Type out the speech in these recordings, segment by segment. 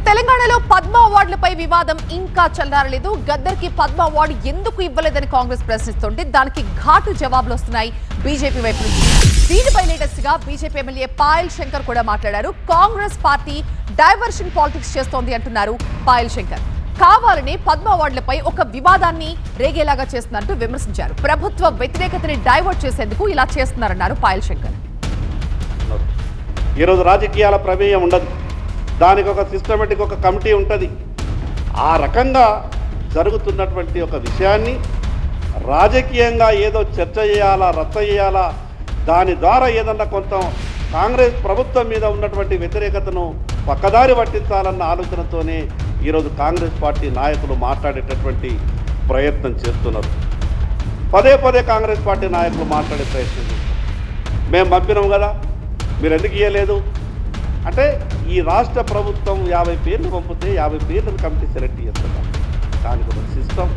తెలంగాణలో పద్మ అవార్డులపై వివాదం ఇంకా చల్లారలేదు. గద్దర్కి పద్మ అవార్డు ఎందుకు ఇవ్వలేదని కాంగ్రెస్ ప్రశ్నిస్తోంది. దానికి ఘాటు జవాబులు వస్తున్నాయి బీజేపీ వైపు నుంచి. దీనిపై లేటెస్ట్ గా బీజేపీ ఎమ్మెల్యే పాయల్ శంకర్ కూడా మాట్లాడారు. కాంగ్రెస్ పార్టీ డైవర్షన్ పాలిటిక్స్ చేస్తోంది అంటున్నారు పాయల్ శంకర్. కావాలని పద్మ అవార్డులపై ఒక వివాదాన్ని రేగేలాగా చేస్తున్నట్టు విమర్శించారు. ప్రభుత్వ వ్యతిరేకతని డైవర్ట్ చేసేందుకు ఇలా చేస్తున్నారన్నారు పాయల్ శంకర్. ఈరోజు రాజకీయాల ప్రమేయం ఉండదు, దానికి ఒక సిస్టమేటిక్ ఒక కమిటీ ఉంటుంది. ఆ రకంగా జరుగుతున్నటువంటి ఒక విషయాన్ని రాజకీయంగా ఏదో చర్చ చేయాలా, రచ్చ చేయాలా, దాని ద్వారా ఏదన్నా కొంత కాంగ్రెస్ ప్రభుత్వం మీద ఉన్నటువంటి వ్యతిరేకతను పక్కదారి పట్టించాలన్న ఆలోచనతోనే ఈరోజు కాంగ్రెస్ పార్టీ నాయకులు మాట్లాడేటటువంటి ప్రయత్నం చేస్తున్నారు. పదే పదే కాంగ్రెస్ పార్టీ నాయకులు మాట్లాడే ప్రయత్నం చేస్తున్నారు. మేము పంపినాం కదా, మీరు ఎందుకు ఇవ్వలేదు అంటే, ఈ రాష్ట్ర ప్రభుత్వం 50 పేర్లు పంపితే 50 పేర్లను కమిటీ సెలెక్ట్ చేస్తున్నారు. దానికి ఒక సిస్టమ్,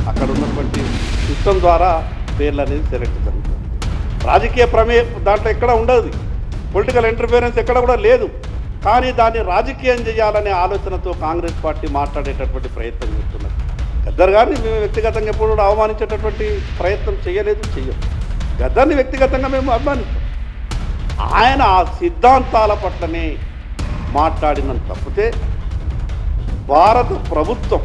అక్కడ ఉన్నటువంటి సిస్టమ్ ద్వారా పేర్లు అనేది సెలెక్ట్ జరుగుతుంది. రాజకీయ ప్రమేయం దాంట్లో ఎక్కడ ఉండదు, పొలిటికల్ ఇంటర్ఫిరెన్స్ ఎక్కడ కూడా లేదు. కానీ దాన్ని రాజకీయం చేయాలనే ఆలోచనతో కాంగ్రెస్ పార్టీ మాట్లాడేటటువంటి ప్రయత్నం చేస్తున్నారు. గద్దర్ గారిని మేము వ్యక్తిగతంగా ఎప్పుడు కూడా అవమానించేటటువంటి ప్రయత్నం చేయలేదు, చెయ్యం. గద్దర్ని వ్యక్తిగతంగా మేము అవమానిస్తాం. ఆయన ఆ సిద్ధాంతాల పట్లనే మాట్లాడినంత తప్పితే భారత ప్రభుత్వం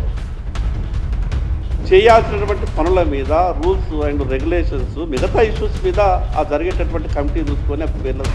చేయాల్సినటువంటి పనుల మీద, రూల్స్ అండ్ రెగ్యులేషన్స్, మిగతా ఇష్యూస్ మీద ఆ జరిగేటటువంటి కమిటీ చూసుకొని పేర్లు